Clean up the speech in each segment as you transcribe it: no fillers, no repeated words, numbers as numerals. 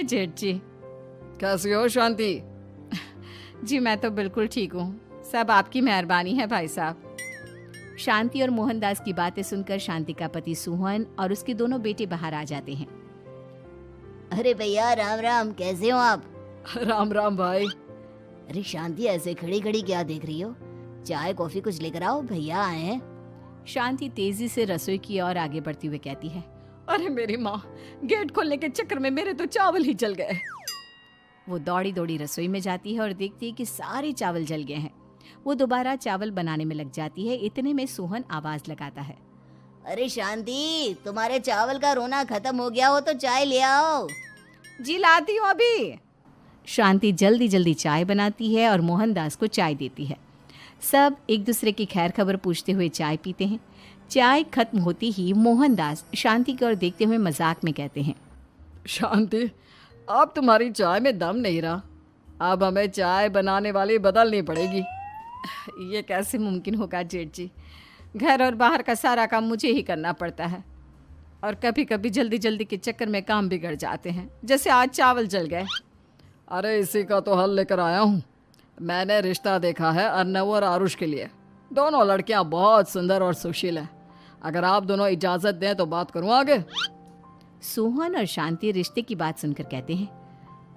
जेठ जी। कैसी हो शांति? जी मैं तो बिल्कुल ठीक हूँ, सब आपकी मेहरबानी है भाई साहब। शांति और मोहनदास की बातें सुनकर शांति का पति सुहन और उसके दोनों बेटे बाहर आ जाते हैं। अरे भैया राम राम, कैसे हो आप? राम राम भाई। अरे शांति, ऐसे खड़ी खड़ी क्या देख रही हो? चाय कॉफी कुछ लेकर आओ, भैया आए हैं। शांति तेजी से रसोई की ओर आगे बढ़ती हुई कहती है। अरे मेरी माँ, गेट खोलने के चक्कर में मेरे तो चावल ही जल गए। वो दौड़ी दौड़ी रसोई में जाती है और देखती है कि सारे चावल जल गए हैं। वो दोबारा चावल बनाने में लग जाती है। इतने में सोहन आवाज लगाता है। अरे शांति, तुम्हारे चावल का रोना खत्म हो गया हो तो चाय ले आओ। जी लाती हूँ अभी। शांति जल्दी जल्दी चाय बनाती है और मोहनदास को चाय देती है। सब एक दूसरे की खैर खबर पूछते हुए चाय पीते हैं। चाय खत्म होती ही मोहनदास शांति की ओर देखते हुए मजाक में कहते हैं। शांति, अब तुम्हारी चाय में दम नहीं रहा, अब हमें चाय बनाने वाली बदलनी पड़ेगी। ये कैसे मुमकिन होगा जेठ जी, घर और बाहर का सारा काम मुझे ही करना पड़ता है और कभी कभी जल्दी जल्दी के चक्कर में काम बिगड़ जाते हैं, जैसे आज चावल जल गए। अरे इसी का तो हल लेकर आया हूँ। मैंने रिश्ता देखा है अर्नव और आरुष के लिए। दोनों लड़कियाँ बहुत सुंदर और सुशील हैं। अगर आप दोनों इजाज़त दें तो बात करूँ आगे। सोहन और शांति रिश्ते की बात सुनकर कहते हैं।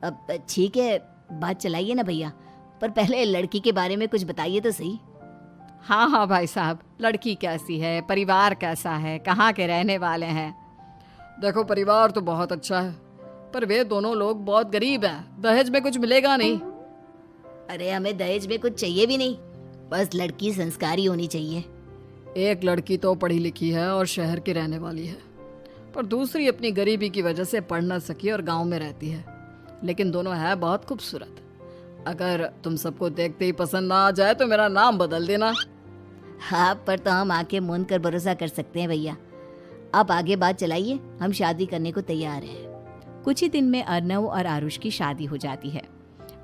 अब ठीक है, बात चलाइए ना भैया, पर पहले लड़की के बारे में कुछ बताइए तो सही। हाँ हाँ भाई साहब, लड़की कैसी है, परिवार कैसा है, कहाँ के रहने वाले हैं? देखो, परिवार तो बहुत अच्छा है, पर वे दोनों लोग बहुत गरीब हैं। दहेज में कुछ मिलेगा नहीं। अरे हमें दहेज में कुछ चाहिए भी नहीं, बस लड़की संस्कारी होनी चाहिए। एक लड़की तो पढ़ी लिखी है और शहर की रहने वाली है, पर दूसरी अपनी गरीबी की वजह से पढ़ न सकी और गांव में रहती है, लेकिन दोनों है बहुत खूबसूरत। अगर तुम सबको देखते ही पसंद ना आ जाए तो मेरा नाम बदल देना। हाँ, पर तो हम आंखें मूंद कर भरोसा कर सकते हैं भैया। आप आगे बात चलाइए, हम शादी करने को तैयार हैं। कुछ ही दिन में अर्नव और आरुष की शादी हो जाती है।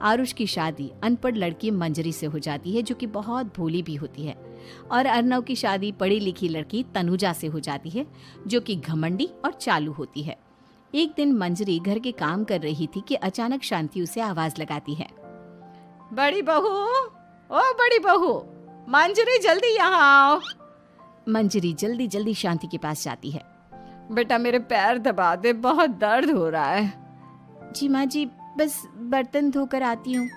आरुष की शादी अनपढ़ लड़की मंजरी से हो जाती है, जो कि बहुत भोली भी होती है, और अर्नव की शादी पढ़ी लिखी लड़की तनुजा से हो जाती है, जो कि घमंडी और चालू होती है। एक दिन मंजरी घर के काम कर रही थी कि अचानक शांति उसे आवाज लगाती है। बड़ी बहू, ओ बड़ी बहू, मंजरी जल्दी यहाँ आओ। मंजरी जल्दी जल्दी शांति के पास जाती है। बेटा मेरे पैर दबा दे, बहुत दर्द हो रहा है। जी माँ जी, बस बर्तन धोकर आती हूँ।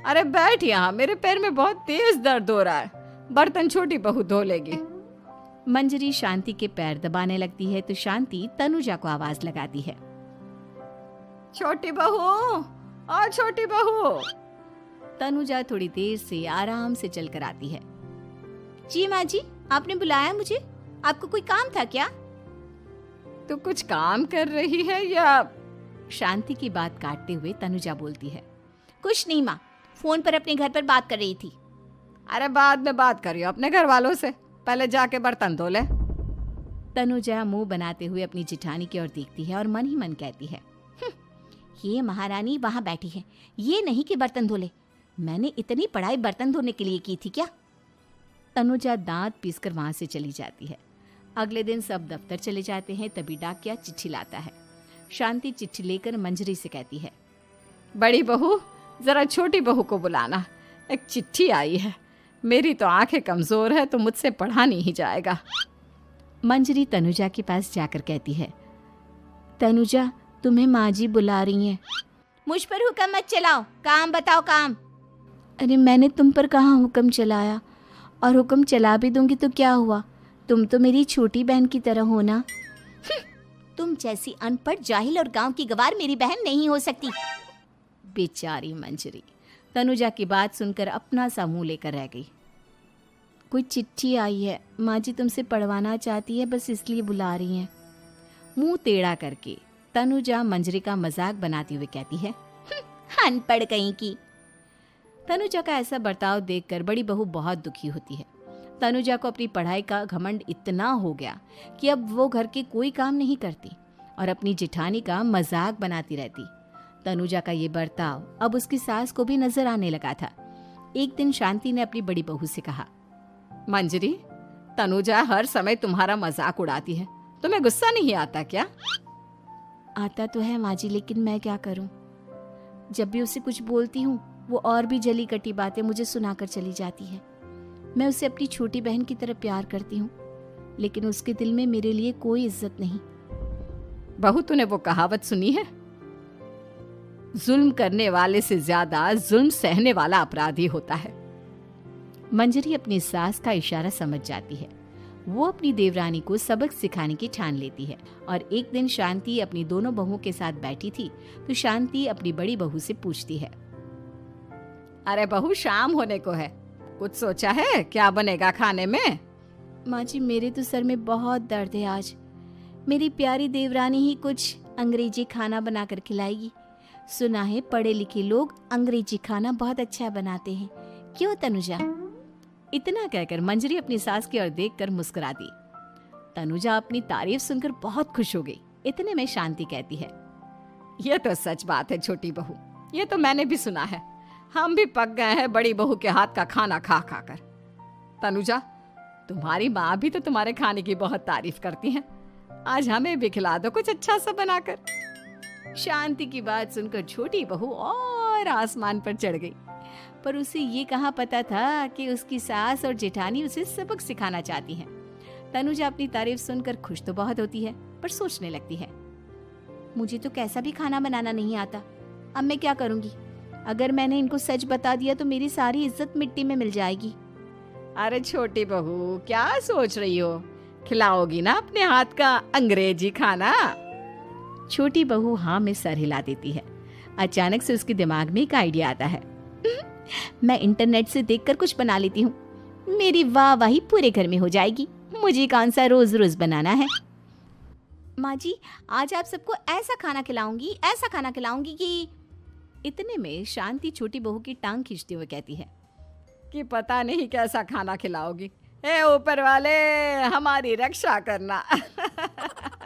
अरे बैठ यहाँ, मेरे पैर में बहुत तेज दर्द हो रहा है, बर्तन छोटी बहू धो लेगी। मंजरी शांति के पैर दबाने लगती है तो शांति तनुजा को आवाज लगाती है। छोटी बहू, ओ छोटी बहू। तनुजा थोड़ी देर से आराम से चलकर आती है। जी माँ जी, आपने बुलाया मुझे? आपको कोई काम था क्या? तू कुछ काम कर रही है या? शांति की बात काटते हुए तनुजा बोलती है। कुछ नहीं माँ, फोन पर अपने घर पर बात कर रही थी। अरे बाद में बात करियो अपने घर वालों से, पहले जाके बर्तन धो ले। तनुजा मुंह बनाते हुए अपनी जिठानी की ओर देखती है और मन ही मन कहती है, ये महारानी वहाँ बैठी है, ये नहीं कि बर्तन धो ले। मैंने इतनी पढ़ाई बर्तन धोने के लिए की थी क्या? तनुजा दांत पीसकर वहां से चली जाती है। अगले दिन सब दफ्तर चले जाते हैं, तभी डाकिया चिट्ठी लाता है। शांति चिट्ठी लेकर मंजरी से कहती है, बड़ी बहू जरा छोटी बहू को बुलाना, एक चिट्ठी आई है। मेरी तो आंखें कमजोर है तो मुझसे पढ़ा नहीं जाएगा। मंजरी तनुजा के पास जाकर कहती है, तनुजा तुम्हें माँ जी बुला रही हैं। मुझ पर हुक्म मत चलाओ, काम बताओ काम। अरे मैंने तुम पर कहाँ हुक्म चलाया, और हुक्म चला भी दूंगी तो क्या हुआ, तुम तो मेरी छोटी बहन की तरह हो ना। तुम जैसी अनपढ़ जाहिल और गांव की गवार मेरी बहन नहीं हो सकती। बेचारी मंजरी तनुजा की बात सुनकर अपना सा मुंह लेकर रह गई। कोई चिट्ठी आई है, माँ जी तुमसे पढ़वाना चाहती है, बस इसलिए बुला रही हैं। मुंह टेढ़ा करके तनुजा मंजरी का मजाक बनाती हुए कहती है, अनपढ़ कहीं की। तनुजा का ऐसा बर्ताव देखकर बड़ी बहू बहुत दुखी होती है। तनुजा को अपनी पढ़ाई का घमंड इतना हो गया कि अब वो घर के कोई काम नहीं करती और अपनी जिठानी का मजाक बनाती रहती। तनुजा का ये बर्ताव अब उसकी सास को भी नजर आने लगा था। एक दिन शांति ने अपनी बड़ी बहू से कहा, मंजरी, तनुजा हर समय तुम्हारा मजाक उड़ाती है, तुम्हें गुस्सा नहीं आता क्या? आता तो है माँ जी, लेकिन मैं क्या करूं? जब भी उसे कुछ बोलती हूँ वो और भी जली कटी बातें मुझे सुनाकर चली जाती है। मैं उसे अपनी छोटी बहन की तरह प्यार करती हूँ, लेकिन उसके दिल में मेरे लिए कोई इज्जत नहीं। बहू, तूने वो कहावत सुनी है, जुल्म करने वाले से ज्यादा जुल्म सहने वाला अपराधी होता है। मंजरी अपनी सास का इशारा समझ जाती है। वो अपनी देवरानी को सबक सिखाने की ठान लेती है और एक दिन शांति अपनी दोनों बहुओं के साथ बैठी थी तो शांति अपनी बड़ी बहू से पूछती है, अरे बहू, शाम होने को है, कुछ सोचा है क्या बनेगा खाने में? माँ जी, मेरे तो सर में बहुत दर्द है आज। मेरी प्यारी देवरानी ही कुछ अंग्रेजी खाना बनाकर खिलाएगी। सुना है पढ़े लिखे लोग अंग्रेजी खाना बहुत अच्छा बनाते हैं, क्यों तनुजा? इतना कहकर मंजरी अपनी सास की ओर देखकर मुस्कुरा दी। तनुजा अपनी तारीफ सुनकर बहुत खुश हो गई। इतने में शांति कहती है, ये तो सच बात है छोटी बहू, ये तो मैंने भी सुना है। हम भी पक गए हैं बड़ी बहू के हाथ का खाना खा खा कर। तनुजा, तुम्हारी माँ भी तो तुम्हारे खाने की बहुत तारीफ करती हैं। आज हमें भी खिला दो कुछ अच्छा सा बनाकर। शांति की बात सुनकर छोटी बहू और आसमान पर चढ़ गई, पर उसे ये कहाँ पता था कि उसकी सास और जेठानी उसे सबक सिखाना चाहती हैं। तनुजा अपनी तारीफ सुनकर खुश तो बहुत होती है, पर सोचने लगती है, मुझे तो कैसा भी खाना बनाना नहीं आता। अब मैं क्या करूंगी? अगर मैंने इनको सच बता दिया तो मेरी सारी इज्जत मिट्टी में मिल जाएगी। अरे छोटी बहू, क्या सोच रही हो? खिलाओगी ना अपने हाथ का अंग्रेजी खाना? छोटी बहू हाँ में सर हिला देती है। अचानक से उसके दिमाग में एक आइडिया आता है। मैं इंटरनेट से देखकर कुछ बना लेती हूँ, मेरी वाहवाही पूरे घर में हो जाएगी। मुझे कौन सा रोज रोज बनाना है। माँ जी, आज आप सबको ऐसा खाना खिलाऊंगी, ऐसा खाना खिलाऊंगी कि... इतने में शांति छोटी बहू की टांग खींचते हुए कहती है कि पता नहीं कैसा खाना खिलाओगी। ए ऊपर वाले, हमारी रक्षा करना।